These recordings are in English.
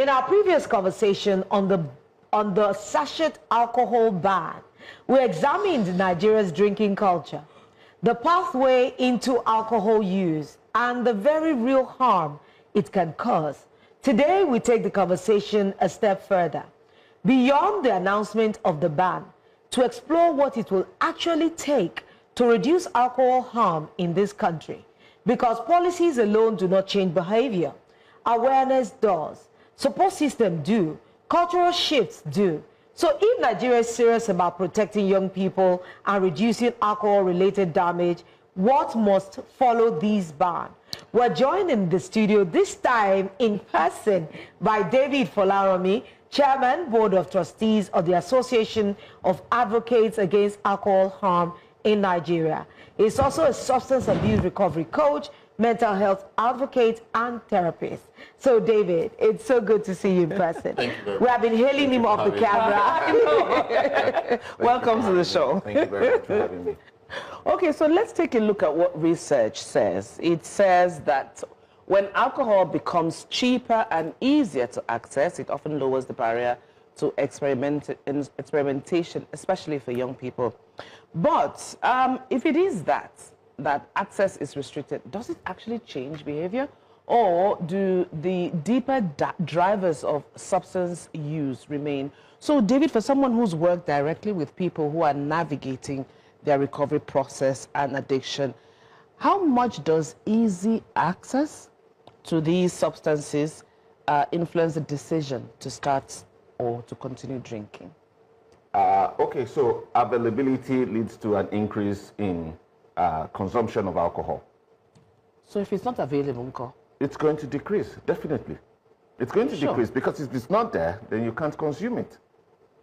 In our previous conversation on the sachet alcohol ban, we examined Nigeria's drinking culture, the pathway into alcohol use, and the very real harm it can cause. Today, we take the conversation a step further, beyond the announcement of the ban, to explore what it will actually take to reduce alcohol harm in this country. Because policies alone do not change behavior. Awareness does. Support systems do. Cultural shifts do. So if Nigeria is serious about protecting young people and reducing alcohol-related damage, what must follow this ban? We're joined in the studio, this time in person, by David Folaranmi, Chairman, Board of Trustees of the Association of Advocates Against Alcohol Harm in Nigeria. He's also a substance abuse recovery coach, mental health advocate, and therapist. So, David, it's so good to see you in person. Thank you very much. We have been hailing him off the camera. Welcome to the show. Thank you very much for having me. Okay, so let's take a look at what research says. It says that when alcohol becomes cheaper and easier to access, it often lowers the barrier to experimentation, especially for young people. But if it is that access is restricted, does it actually change behavior? Or do the deeper drivers of substance use remain? So, David, for someone who's worked directly with people who are navigating their recovery process and addiction, how much does easy access to these substances influence the decision to start or to continue drinking? Okay, so availability leads to an increase in consumption of alcohol. So if it's not available, it's going to decrease, definitely. It's going to decrease because if it's not there, then you can't consume it.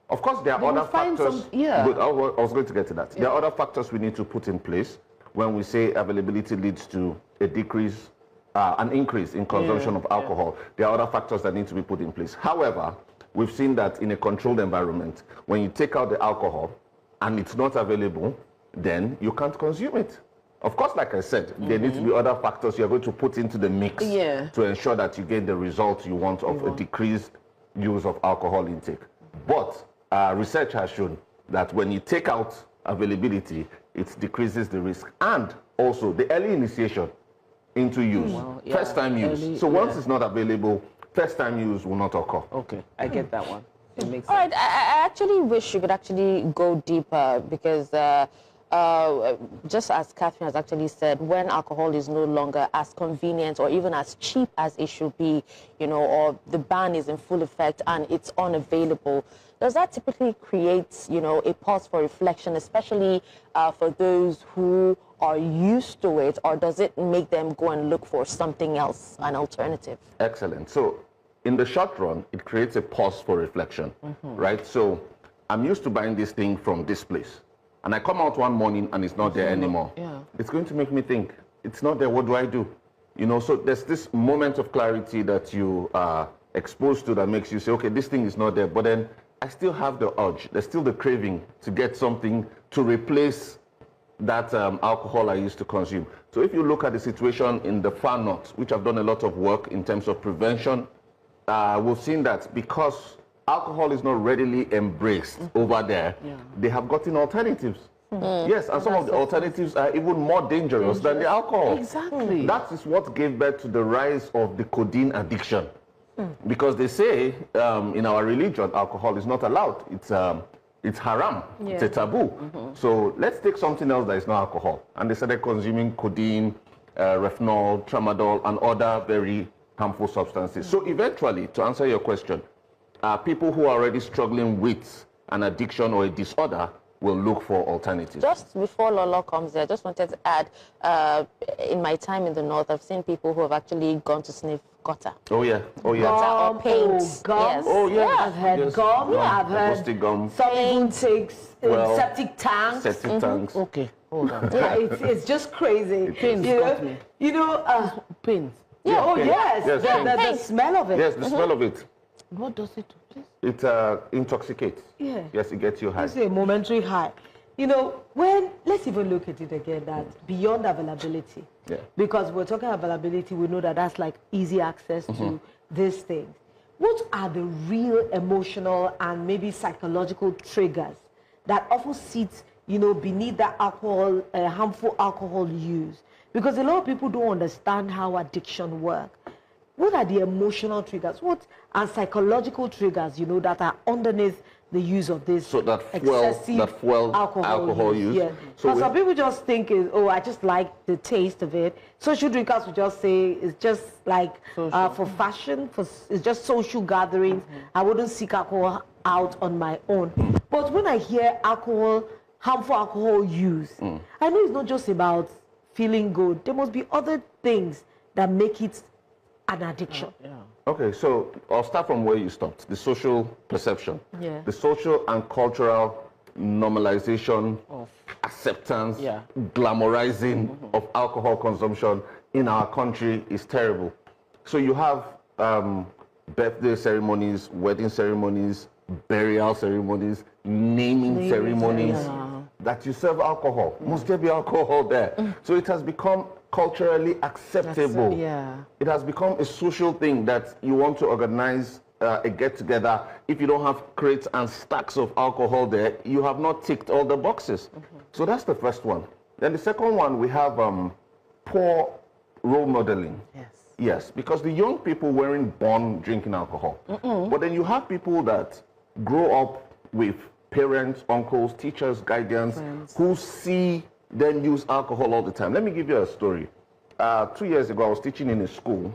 Of course, there are other factors. Good, I was going to get to that. Yeah. There are other factors we need to put in place when we say availability leads to a decrease, an increase in consumption of alcohol. There are other factors that need to be put in place. However, we've seen that in a controlled environment, when you take out the alcohol and it's not available, then you can't consume it. Of course, like I said, there need to be other factors you're going to put into the mix to ensure that you get the result you want of a decreased use of alcohol intake. But research has shown that when you take out availability, it decreases the risk. And also the early initiation into use, first-time use. So once it's not available, first-time use will not occur. Okay, I get that one. It makes sense. All right, I actually wish you could actually go deeper because just as Catherine has actually said, when alcohol is no longer as convenient or even as cheap as it should be, you know, or the ban is in full effect and it's unavailable, does that typically create, you know, a pause for reflection, especially for those who are used to it, or does it make them go and look for something else, an alternative? Excellent. So in the short run, it creates a pause for reflection, right? So I'm used to buying this thing from this place, and I come out one morning and it's not there anymore. It's going to make me think, it's not there, what do I do? You know, so there's this moment of clarity that you are exposed to that makes you say, okay, this thing is not there, but then I still have the urge, there's still the craving to get something to replace that alcohol I used to consume. So if you look at the situation in the far north, which I've done a lot of work in terms of prevention, we've seen that because alcohol is not readily embraced over there, they have gotten alternatives. Yes, and some of the alternatives are even more dangerous than the alcohol. Exactly. That is what gave birth to the rise of the codeine addiction. Because they say in our religion, alcohol is not allowed. It's haram. It's a taboo. So let's take something else that is not alcohol. And they started consuming codeine, retinol, tramadol, and other very harmful substances. So eventually, to answer your question, people who are already struggling with an addiction or a disorder will look for alternatives. Just before Lolo comes there, I just wanted to add, in my time in the north, I've seen people who have actually gone to sniff gutter. Oh yeah, oh yeah. Gutter or paint. Gum. Oh yeah. I've heard gum. I've heard gum. some even takes septic tanks. Septic tanks. Okay, hold on. It's just crazy. Pins got me. You know, Pins. Yes, Yes, the smell of it. Yes, the smell of it. What does it do, please? It intoxicates. Yeah. Yes, it gets you high. It's a momentary high. You know, let's even look at it again, that beyond availability. Yeah. Because we're talking availability, we know that that's like easy access to these things. what are the real emotional and maybe psychological triggers that often sit, you know, beneath the alcohol, harmful alcohol use? Because a lot of people don't understand how addiction works. What are the emotional triggers? What are psychological triggers, you know, that are underneath the use of this excessive alcohol use? Yeah. So some people just think, oh, I just like the taste of it. Social drinkers would just say it's just like for fashion, it's just social gatherings. I wouldn't seek alcohol out on my own. But when I hear alcohol, harmful alcohol use, I know it's not just about feeling good. There must be other things that make it an addiction. Okay, so I'll start from where you stopped. The social perception. The social and cultural normalization, of acceptance, glamorizing of alcohol consumption in our country is terrible. So you have birthday ceremonies, wedding ceremonies, burial ceremonies, naming ceremonies that you serve alcohol. Must there be alcohol there? So it has become culturally acceptable. It has become a social thing that you want to organize a get-together. If you don't have crates and stacks of alcohol there, you have not ticked all the boxes. So that's the first one. Then the second one, we have poor role modeling. Yes, because the young people weren't born drinking alcohol. But then you have people that grow up with parents, uncles, teachers, guardians, who see them use alcohol all the time. Let me give you a story. 2 years ago, I was teaching in a school,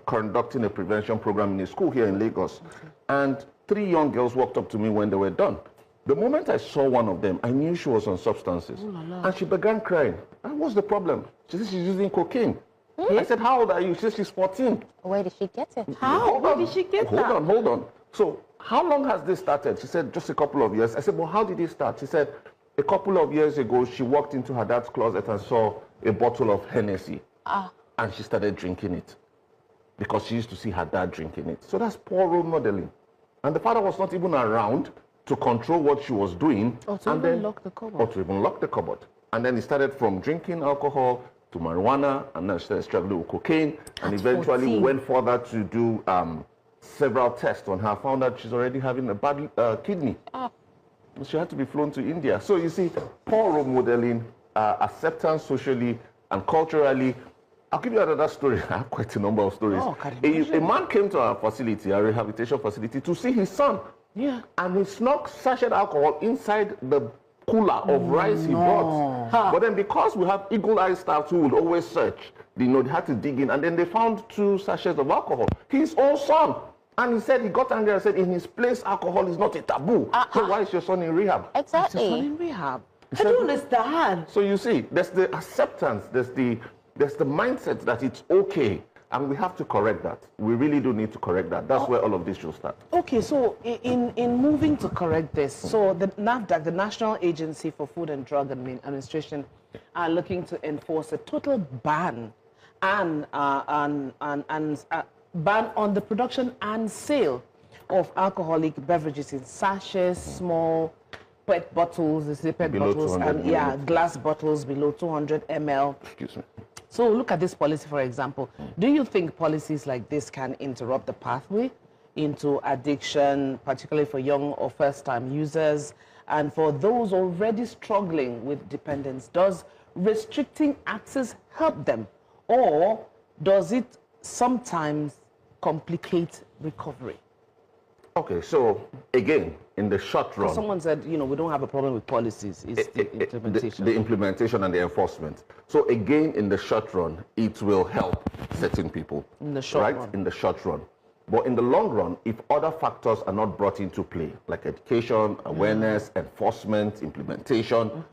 conducting a prevention program in a school here in Lagos. And 3 young girls walked up to me when they were done. The moment I saw one of them, I knew she was on substances. And she began crying. And what's the problem? She said she's using cocaine. I said, how old are you? She said she's 14. Where did she get it? Where did she get that? Hold on. So how long has this started? She said, just a couple of years. I said, well, how did it start? She said, a couple of years ago, she walked into her dad's closet and saw a bottle of Hennessy. And she started drinking it because she used to see her dad drinking it. So that's poor role modeling. And the father was not even around to control what she was doing. Or to even lock the cupboard. And then he started from drinking alcohol to marijuana, and then started struggling with cocaine, and eventually went further to do several tests on her, found out she's already having a bad kidney. She had to be flown to India. So you see, poor role modeling, acceptance socially and culturally. I'll give you another story. I have quite a number of stories. A man came to our facility, our rehabilitation facility, to see his son. And he snuck sachet alcohol inside the cooler of rice he brought. But then because we have eagle-eyed staff who would always search, they had to dig in, and then they found 2 sachets of alcohol. His own son. And he said, he got angry and said, in his place, alcohol is not a taboo. So why is your son in rehab? Exactly. Your son in rehab. I don't understand. So you see, there's the acceptance, there's the mindset that it's okay. And we have to correct that. We really do need to correct that. That's where all of this should start. Okay, so in moving to correct this, so the NAFDAC, the National Agency for Food and Drug Administration, are looking to enforce a total ban ban on the production and sale of alcoholic beverages in sachets, small PET bottles, and glass bottles below 200 ml. Excuse me. So look at this policy, for example. Do you think policies like this can interrupt the pathway into addiction, particularly for young or first-time users, and for those already struggling with dependence? Does restricting access help them, or does it sometimes complicate recovery? Okay, so again, in the short run... Someone said, we don't have a problem with policies, it's the implementation. The implementation and the enforcement. So again, in the short run, it will help certain people. In the short run. In the short run. But in the long run, if other factors are not brought into play, like education, awareness, enforcement, implementation,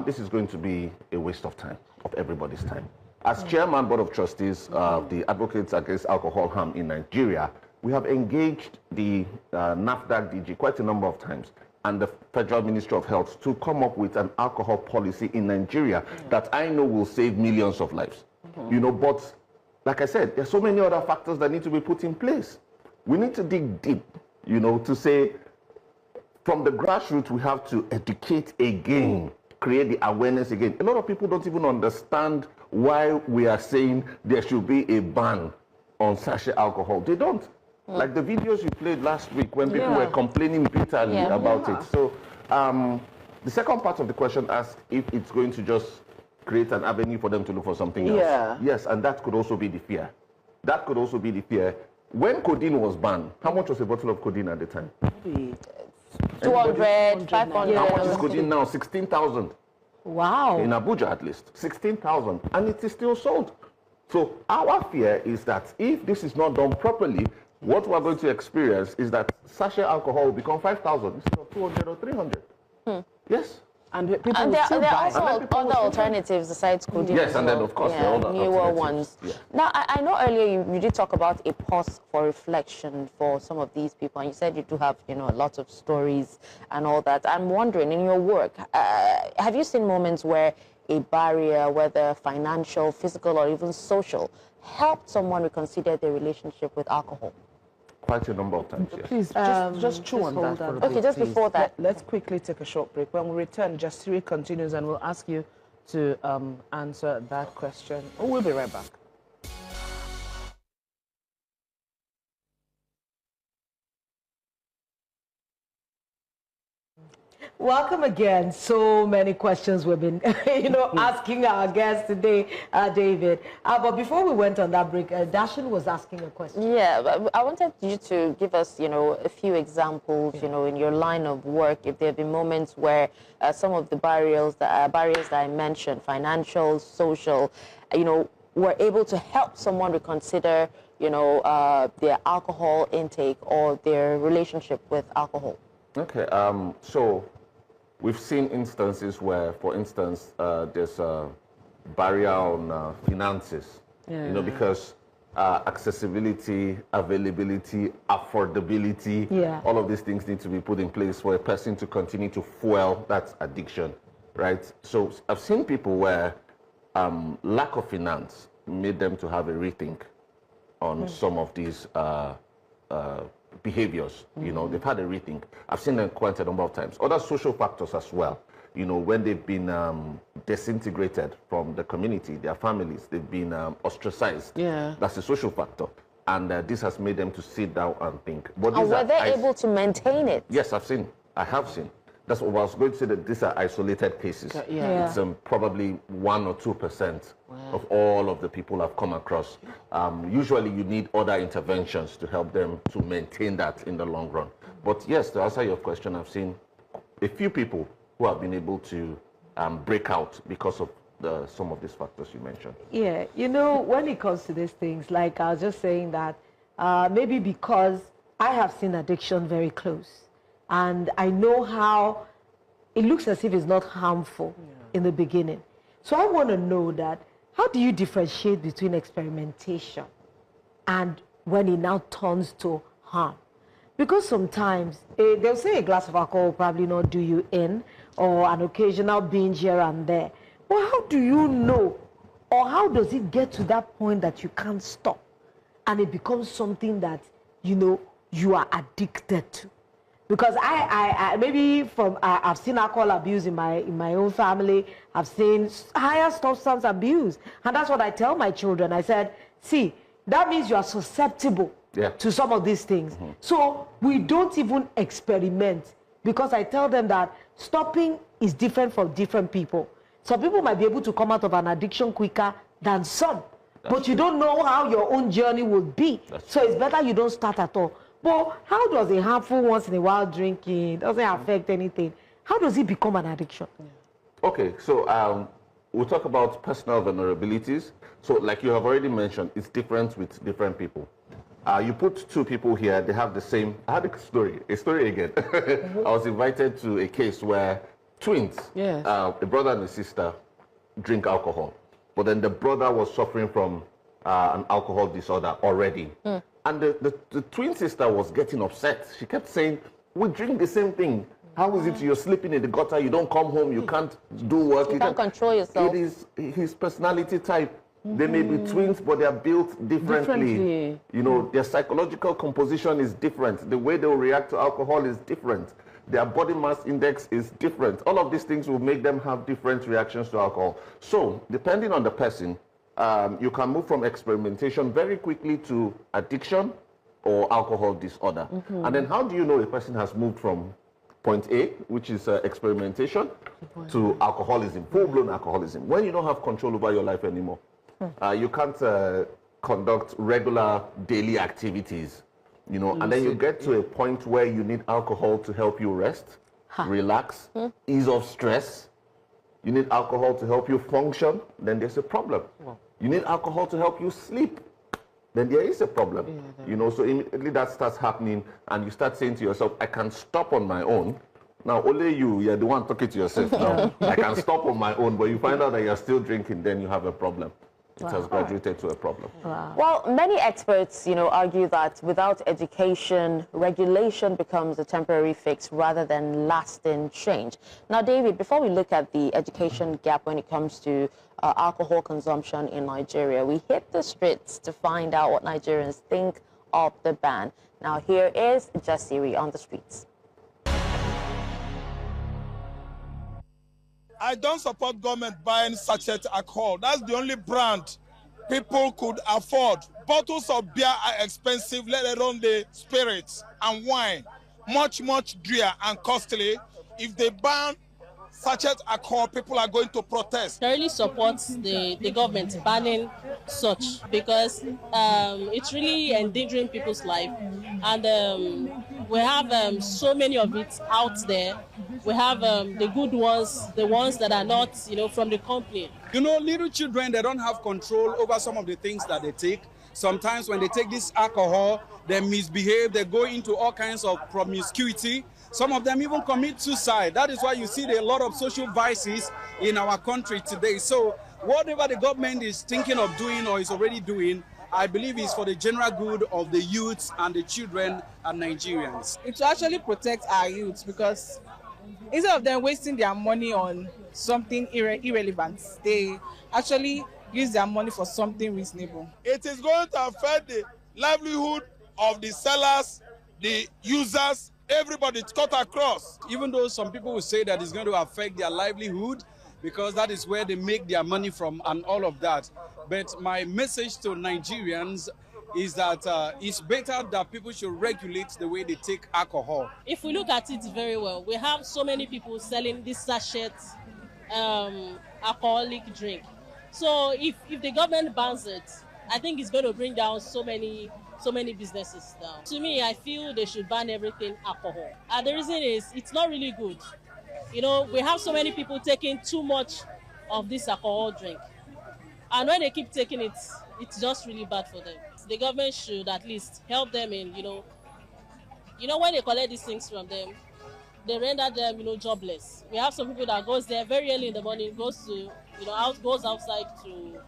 this is going to be a waste of time, of everybody's time. As chairman, board of trustees of the Advocates Against Alcohol Harm in Nigeria, we have engaged the NAFDAC DG quite a number of times and the Federal Ministry of Health to come up with an alcohol policy in Nigeria that I know will save millions of lives. But like I said, there's so many other factors that need to be put in place. We need to dig deep, to say from the grassroots, we have to educate again, create the awareness again. A lot of people don't even understand why we are saying there should be a ban on sachet alcohol. They don't. Like the videos you played last week when people were complaining bitterly about it. So the second part of the question asks if it's going to just create an avenue for them to look for something else. Yes, and that could also be the fear. That could also be the fear. When codeine was banned, how much was a bottle of codeine at the time? 200, 500. How much is codeine now? 16,000. Wow. In Abuja at least. 16,000. And it is still sold. So our fear is that if this is not done properly, what we're going to experience is that sachet alcohol will become 5,000 instead of 200 or 300. Yes. And people and there are also other alternatives besides codeine. Yes, and then of course there are other newer ones. Yeah. Now, I know earlier you did talk about a pause for reflection for some of these people, and you said you do have, a lot of stories and all that. I'm wondering, in your work, have you seen moments where a barrier, whether financial, physical, or even social, helped someone reconsider their relationship with alcohol? Quite a number of times, yes. Please, just chew on that for a bit, okay, just before that. Let's quickly take a short break. When we return, Jasiri continues and we'll ask you to answer that question. We'll be right back. Welcome again. So many questions we've been, asking our guests today, David. But before we went on that break, Dashin was asking a question. Yeah, I wanted you to give us, a few examples, in your line of work, if there have been moments where some of the barriers that I mentioned, financial, social, were able to help someone reconsider, their alcohol intake or their relationship with alcohol. Okay, so we've seen instances where, for instance, there's a barrier on finances, because accessibility, availability, affordability, all of these things need to be put in place for a person to continue to fuel that addiction, right? So I've seen people where lack of finance made them to have a rethink on some of these behaviors. They've had a rethink. I've seen them quite a number of times. Other social factors as well. When they've been disintegrated from the community, their families, they've been ostracized. Yeah. That's a social factor. And this has made them to sit down and think. But were they able to maintain it? Yes, I have seen. That's what I was going to say, that these are isolated cases. It's probably 1 or 2% of all of the people I've come across. Usually you need other interventions to help them to maintain that in the long run. But yes, to answer your question, I've seen a few people who have been able to break out because of some of these factors you mentioned. Yeah, when it comes to these things, like I was just saying that maybe because I have seen addiction very close. And I know how it looks as if it's not harmful in the beginning. So I want to know that, how do you differentiate between experimentation and when it now turns to harm? Because sometimes they'll say a glass of alcohol will probably not do you in, or an occasional binge here and there. But how do you know, or how does it get to that point that you can't stop and it becomes something that, you are addicted to? Because I maybe I've seen alcohol abuse in my own family. I've seen higher substance abuse, and that's what I tell my children. I said, see, that means you are susceptible to some of these things. So we don't even experiment, because I tell them that stopping is different for different people. Some people might be able to come out of an addiction quicker than some, but you don't know how your own journey will be. So it's better you don't start at all. But how does a harmful once in a while drinking doesn't affect anything? How does it become an addiction? Okay, so we'll talk about personal vulnerabilities. So like you have already mentioned, it's different with different people. You put two people here, they have the same. I had a story again. I was invited to a case where twins, a brother and a sister, drink alcohol. But then the brother was suffering from an alcohol disorder already. And the twin sister was getting upset. She kept saying, we drink the same thing. How is it you're sleeping in the gutter, you don't come home, you can't do work. You can't control yourself. It is his personality type. They may be twins, but they are built differently. Their psychological composition is different. The way they will react to alcohol is different. Their body mass index is different. All of these things will make them have different reactions to alcohol. So, depending on the person, you can move from experimentation very quickly to addiction, or alcohol disorder. And then how do you know a person has moved from point A, which is experimentation, to alcoholism, full-blown alcoholism, when you don't have control over your life anymore? You can't conduct regular daily activities, you know, and then you get to a point where you need alcohol to help you rest, relax, ease off stress. You need alcohol to help you function, then there's a problem. You need alcohol to help you sleep, then there is a problem. You know, so immediately that starts happening, and you start saying to yourself, I can stop on my own. Now, only you're the one talking to yourself now. I can stop on my own, but you find out that you're still drinking, then you have a problem. It has graduated to a problem. Well, many experts, you know, argue that without education, regulation becomes a temporary fix rather than lasting change. Now, David, before we look at the education gap when it comes to alcohol consumption in Nigeria, we hit the streets to find out what Nigerians think of the ban. Now, here is Jasiri on the streets. I don't support government buying sachet alcohol. That's the only brand people could afford. Bottles of beer are expensive, let alone the spirits and wine. Much, much dear and costly. If they ban sachet alcohol, people are going to protest. I really support the government banning such, because it's really endangering people's life. And we have so many of it out there. We have the good ones, the ones that are not, you know, from the company. You know, little children, they don't have control over some of the things that they take. Sometimes when they take this alcohol, they misbehave, they go into all kinds of promiscuity. Some of them even commit suicide. That is why you see a lot of social vices in our country today. So whatever the government is thinking of doing or is already doing, I believe is for the general good of the youths and the children and Nigerians. It will actually protect our youths, because instead of them wasting their money on something irrelevant, they actually use their money for something reasonable. It is going to affect the livelihood of the sellers, the users, everybody. It's cut across. Even though some people will say that it's going to affect their livelihood, because that is where they make their money from and all of that. But my message to Nigerians is that it's better that people should regulate the way they take alcohol. If we look at it very well, we have so many people selling this sachet alcoholic drink. So if the government bans it, I think it's going to bring down so many businesses down. To me, I feel they should ban everything alcohol. And the reason is it's not really good. You know, we have so many people taking too much of this alcohol drink. And when they keep taking it, it's just really bad for them. The government should at least help them in, you know, when they collect these things from them, they render them, you know, jobless. We have some people that goes there very early in the morning, goes outside to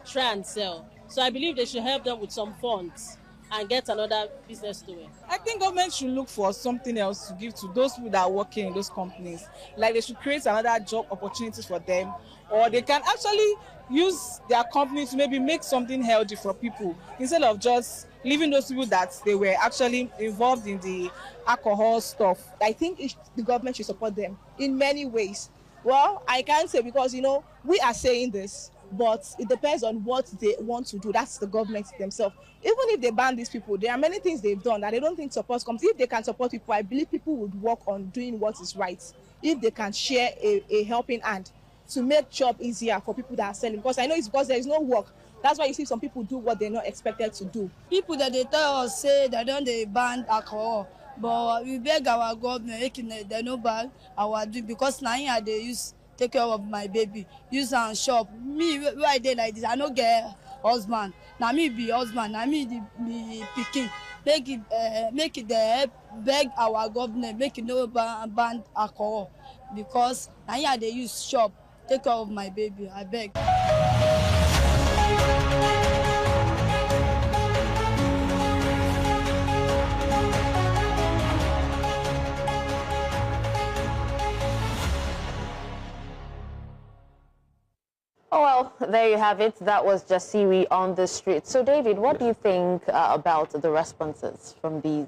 try and sell. So I believe they should help them with some funds and get another business doing. I think government should look for something else to give to those people that are working in those companies. Like they should create another job opportunities for them, or they can actually use their company to maybe make something healthy for people instead of just leaving those people that they were actually involved in the alcohol stuff. I think the government should support them in many ways. Well, I can't say, because, you know, we are saying this, but it depends on what they want to do. That's the government themselves. Even if they ban these people, there are many things they've done that I don't think support comes. If they can support people, I believe people would work on doing what is right. If they can share a helping hand to make job easier for people that are selling. Because I know it's because there is no work. That's why you see some people do what they're not expected to do. People that they tell us say they don't ban alcohol, but we beg our government making they no ban our drink, because now here they use take care of my baby, use and shop. Me where I dey like this, I no get husband. Now me be husband, now me be pikin. Make it help beg our government make it no ban alcohol, because now here they use shop take care of my baby. I beg. Oh, well, there you have it. That was Jasiri on the street. So, David, what do you think about the responses from these?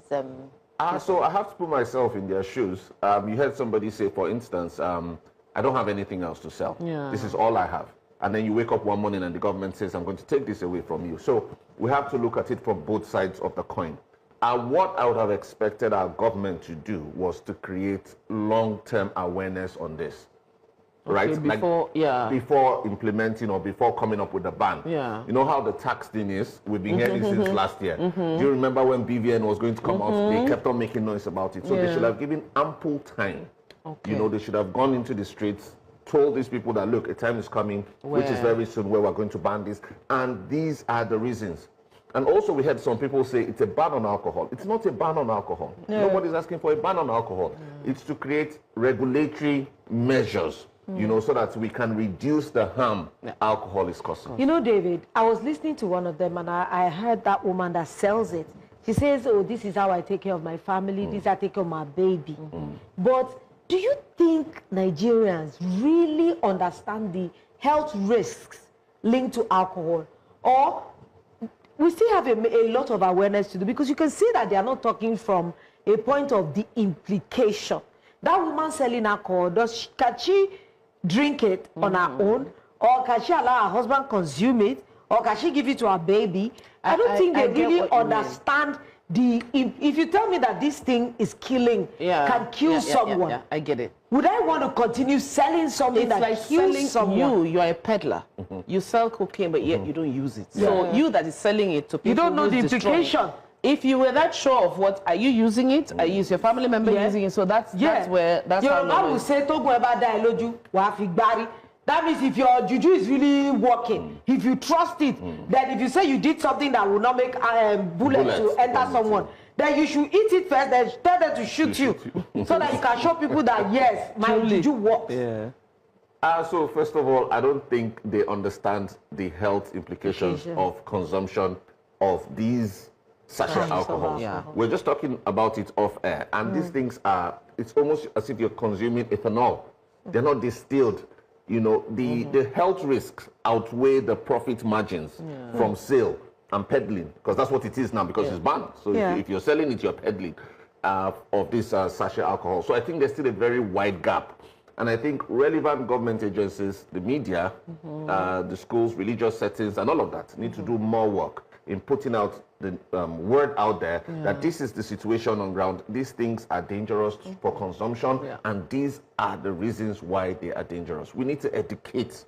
So I have to put myself in their shoes. You heard somebody say, for instance, I don't have anything else to sell. Yeah. This is all I have. And then you wake up one morning and the government says, I'm going to take this away from you. So we have to look at it from both sides of the coin. What I would have expected our government to do was to create long-term awareness on this. Right? Before implementing or before coming up with a ban. Yeah. You know how the tax thing is? We've been hearing since last year. Do you remember when BVN was going to come out? They kept on making noise about it. So they should have given ample time. You know, they should have gone into the streets, told these people that, look, a time is coming, which is very soon, where we're going to ban this. And these are the reasons. And also we had some people say it's a ban on alcohol. It's not a ban on alcohol. Nobody's asking for a ban on alcohol. It's to create regulatory measures, you know, so that we can reduce the harm alcohol is causing. You know, David, I was listening to one of them and I heard that woman that sells it. She says, oh, this is how I take care of my family, this is how I take care of my baby. But do you think Nigerians really understand the health risks linked to alcohol? Or we still have a lot of awareness to do, because you can see that they are not talking from a point of the implication. That woman selling alcohol, can she drink it on her own, or can she allow her husband consume it, or can she give it to her baby? I don't think they really understand if you tell me that this thing is killing, can kill someone. I get it. Would I want to continue selling something that kills someone? You are a peddler. You sell cocaine, but yet you don't use it. So you that is selling it to people, you don't know the implication. If you were that sure of what, are you using it? Are you, is your family member using it? So that's where, that's your how mom will say, that means if your juju is really working, if you trust it, then if you say you did something that will not make bullets to enter someone, then you should eat it first, then tell them to shoot you, so that you can show people that, yes, my juju works. So first of all, I don't think they understand the health implications of consumption of these sachet alcohols. We're just talking about it off air, and these things are, it's almost as if you're consuming ethanol. They're not distilled. You know, the health risks outweigh the profit margins from sale and peddling, because that's what it is now, because it's banned. So if you're selling it, you're peddling of this sachet alcohol. So I think there's still a very wide gap. And I think relevant government agencies, the media, the schools, religious settings, and all of that need to do more work in putting out the word out there that this is the situation on ground. These things are dangerous for consumption, and these are the reasons why they are dangerous. We need to educate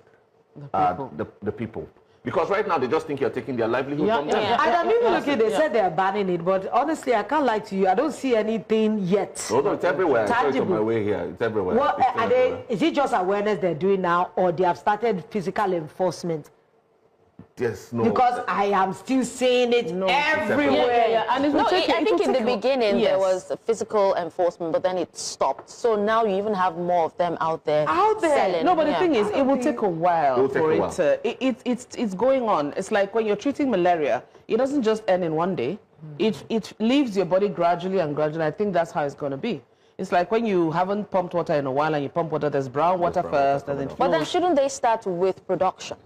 the people. Because right now they just think you're taking their livelihood from them. And I'm even looking, they said they're banning it, but honestly, I can't lie to you, I don't see anything yet. No, it's everywhere. It's on my way here. It's everywhere. Well, is it just awareness they're doing now, or they have started physical enforcement? Yes, no. Because I am still seeing it everywhere. And I think in the beginning there was physical enforcement, but then it stopped. So now you even have more of them out there. Selling. No, but the thing is, it will take a while for it. It's going on. It's like when you're treating malaria, it doesn't just end in one day. It leaves your body gradually and gradually. I think that's how it's going to be. It's like when you haven't pumped water in a while and you pump water, there's brown water first and then flows. But then shouldn't they start with production?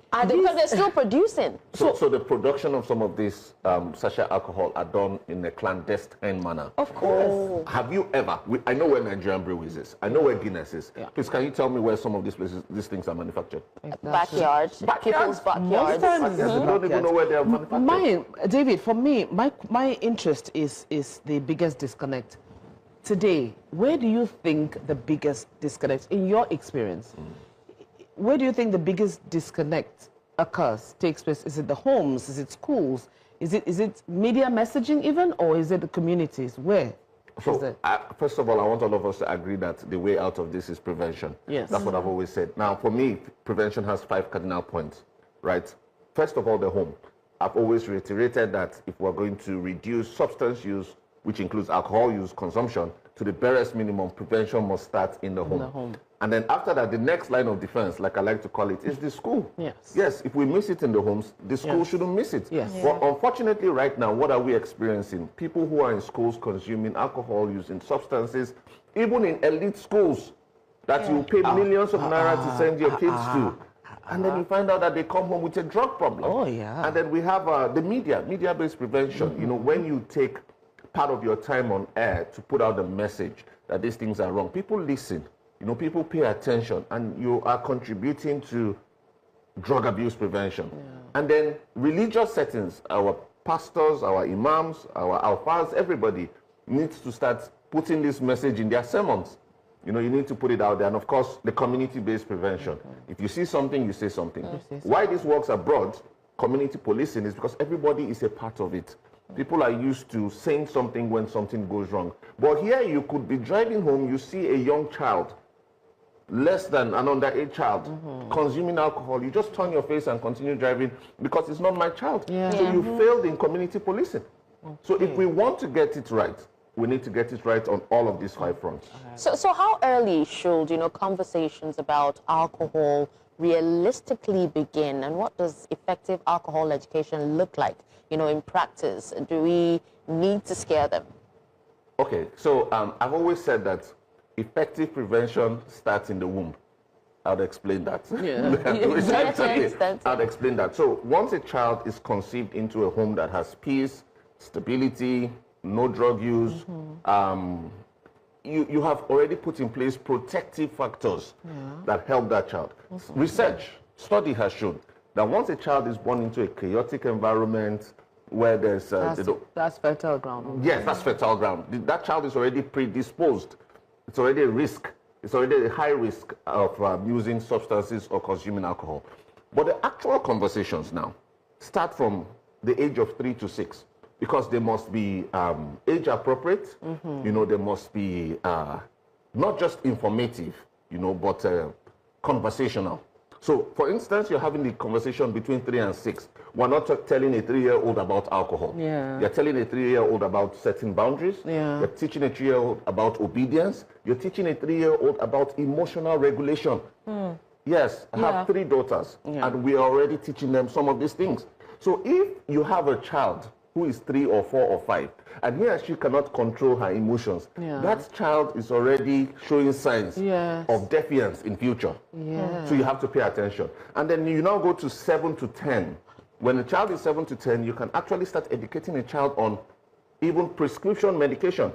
Because they're still producing. So the production of some of these sachet alcohol are done in a clandestine manner. Of course. Have you ever, I know where Nigerian Breweries is, I know where Guinness is. Please, can you tell me where some of these places, these things are manufactured? Backyards. People's backyards. They don't even know where they are manufactured. David, for me, my interest is the biggest disconnect. Today, where do you think the biggest disconnect, in your experience, where do you think the biggest disconnect occurs, takes place? Is it the homes? Is it schools? Is it media messaging even? Or is it the communities? Where? So, first of all, I want all of us to agree that the way out of this is prevention. Yes. That's what I've always said. Now, for me, prevention has 5 cardinal points, right? First of all, the home. I've always reiterated that if we're going to reduce substance use, which includes alcohol use, consumption, to the barest minimum, prevention must start in the home. And then after that, the next line of defense, like I like to call it, is the school. Yes, if we miss it in the homes, the school shouldn't miss it. But unfortunately, right now, what are we experiencing? People who are in schools consuming alcohol, using substances, even in elite schools that you pay millions of naira to send your kids to. And then you find out that they come home with a drug problem. And then we have the media-based prevention. You know, when you take part of your time on air to put out the message that these things are wrong, people listen. You know, people pay attention, and you are contributing to drug abuse prevention. And then religious settings, our pastors, our imams, our alfas, everybody needs to start putting this message in their sermons. You know, you need to put it out there. And of course, the community-based prevention. If you see something, you say something. Why this works abroad, community policing, is because everybody is a part of it. People are used to saying something when something goes wrong. But here you could be driving home, you see a young child, less than an underage child, consuming alcohol. You just turn your face and continue driving because it's not my child. So you failed in community policing. So if we want to get it right, we need to get it right on all of these 5 fronts. So how early should, conversations about alcohol realistically begin, and what does effective alcohol education look like, in practice? Do we need to scare them? Okay, so I've always said that effective prevention starts in the womb. I'll explain that. I'll explain that. So once a child is conceived into a home that has peace, stability, no drug use, you have already put in place protective factors that help that child. Study has shown that once a child is born into a chaotic environment where there's... that's fertile ground. Yes, that's fertile ground. That child is already predisposed. It's already a risk. It's already a high risk of using substances or consuming alcohol. But the actual conversations now start from the age of 3 to 6. Because they must be age appropriate, they must be not just informative, but conversational. So, for instance, you're having the conversation between 3 and 6. We're not telling a 3-year-old about alcohol. You're telling a 3-year-old about setting boundaries. You're teaching a 3-year-old about obedience. You're teaching a 3-year-old about emotional regulation. Yes, I have 3 daughters, and we are already teaching them some of these things. So if you have a child who is 3 or 4 or 5, and he or she cannot control her emotions, that child is already showing signs of defiance in future. So you have to pay attention. And then you now go to 7 to 10. When a child is 7 to 10, you can actually start educating a child on even prescription medication.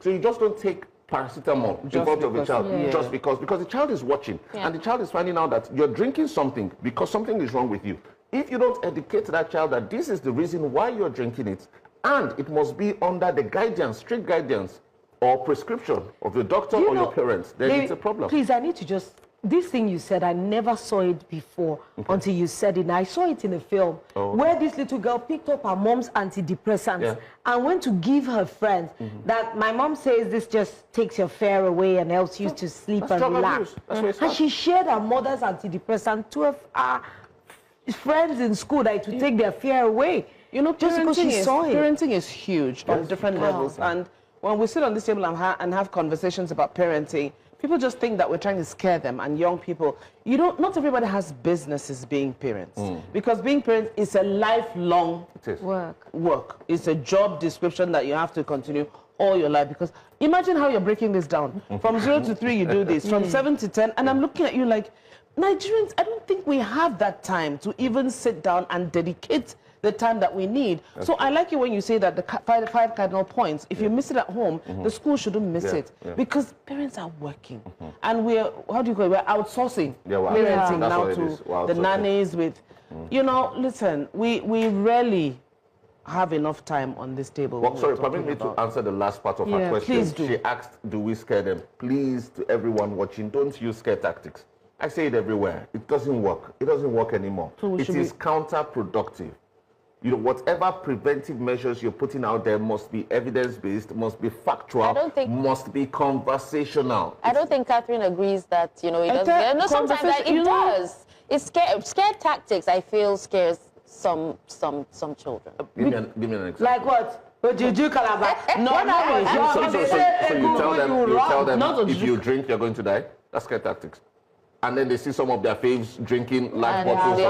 So you just don't take paracetamol in front of a child just because the child is watching, and the child is finding out that you're drinking something because something is wrong with you. If you don't educate that child that this is the reason why you're drinking it, and it must be under the guidance, strict guidance or prescription of the doctor or your parents, then it's a problem. Please, I need to just, this thing you said, I never saw it before until you said it. I saw it in a film where this little girl picked up her mom's antidepressants and went to give her friends. That my mom says this just takes your fear away and helps you to sleep and relax. And she shared her mother's antidepressant to her friends in school that to take their fear away. Just because she saw it. Parenting is huge on different levels. And when we sit on this table and have conversations about parenting, people just think that we're trying to scare them, and young people. Not everybody has businesses being parents. Because being parents is a lifelong work. It's a job description that you have to continue all your life. Because imagine how you're breaking this down. From 0 to 3, you do this. From 7 to 10, and I'm looking at you like, Nigerians, I don't think we have that time to even sit down and dedicate the time that we need. So I like it when you say that the 5 cardinal points, if you miss it at home, the school shouldn't miss it. Because parents are working. And we're outsourcing parenting now to the nannies with, listen, we rarely have enough time on this table. Well, sorry, permit me to answer the last part of her question. Please do. She asked, do we scare them? Please, to everyone watching, don't use scare tactics. I say it everywhere. It doesn't work. It doesn't work anymore. So it is counterproductive. Whatever preventive measures you're putting out there must be evidence-based, must be factual, must be conversational. I don't think Catherine agrees that, it doesn't. No, sometimes it does. It's scare tactics, I feel, scares some children. Give me an example. Like what? Juju Calabar. So you tell them if you drink, you're going to die? That's scare tactics. And then they see some of their faves drinking large bottles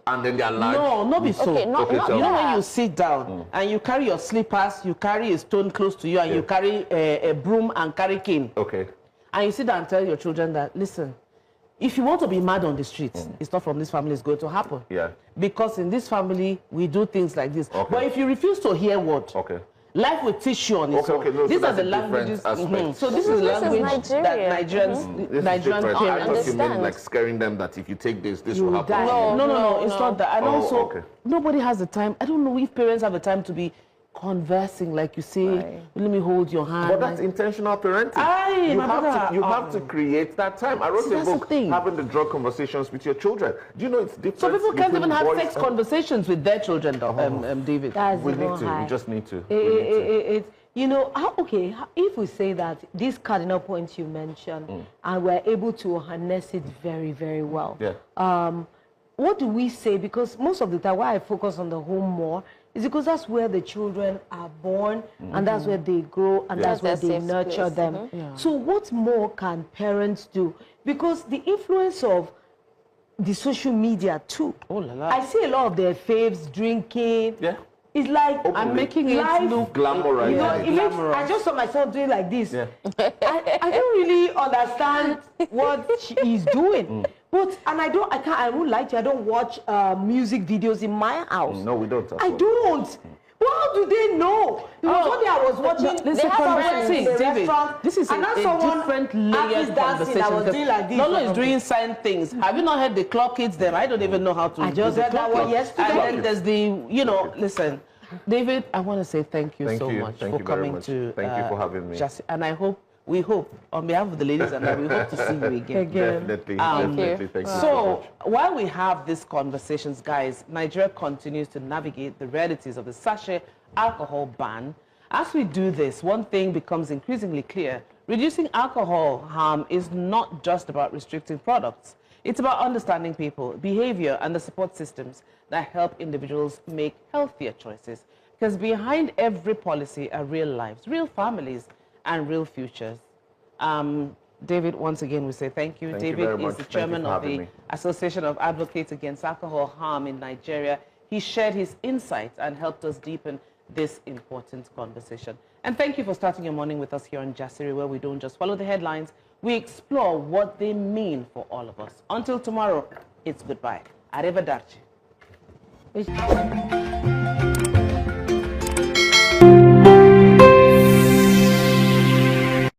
and then they're large. No, not be so. When you sit down and you carry your slippers, you carry a stone close to you, and you carry a broom and carry cane. And you sit down and tell your children that, listen, if you want to be mad on the streets, it's not from this family, it's going to happen. Because in this family, we do things like this. But if you refuse to hear what, Life with tissue on it. Okay, no, these so are the languages. So this is language that Nigerian parents I thought you meant like scaring them that if you take this will happen. No, it's not that. And also, nobody has the time. I don't know if parents have the time to be conversing, like you say, let me hold your hand. But that's intentional parenting. You have to create that time. I wrote a book, having the drug conversations with your children. Do you know it's different? So people can't even have sex conversations with their children, David. We just need to. You know, if we say that these cardinal points you mentioned, and we're able to harness it very, very well. What do we say? Because most of the time, why I focus on the home more is because that's where the children are born, and that's where they grow, and that's where they nurture them. So what more can parents do? Because the influence of the social media too. I see a lot of their faves drinking. It's like I'm making it look glamorous. You know, I just saw myself doing like this. I don't really understand what she is doing. But I won't lie to you, I don't watch music videos in my house. No, we don't. I don't. Well, how do they know? Because one day I was watching, this is a different layered conversation. I was doing like this. Lolo is doing certain things. Have you not heard the clock kids them? I don't even know how to. I just heard that one yesterday. And then there's the, listen, David, I want to say thank you so much for coming to. Thank you for having me. And we hope, on behalf of the ladies and I, we hope to see you again. Definitely. Thank you so while we have these conversations, guys, Nigeria continues to navigate the realities of the sachet alcohol ban. As we do this, one thing becomes increasingly clear. Reducing alcohol harm is not just about restricting products. It's about understanding people, behavior, and the support systems that help individuals make healthier choices. Because behind every policy are real lives, real families, and real futures. David, once again, we say thank you. David is the chairman of the Association of Advocates Against Alcohol Harm in Nigeria. He shared his insights and helped us deepen this important conversation. And thank you for starting your morning with us here on Jasiri, where we don't just follow the headlines, we explore what they mean for all of us. Until tomorrow, it's goodbye. Arrivederci.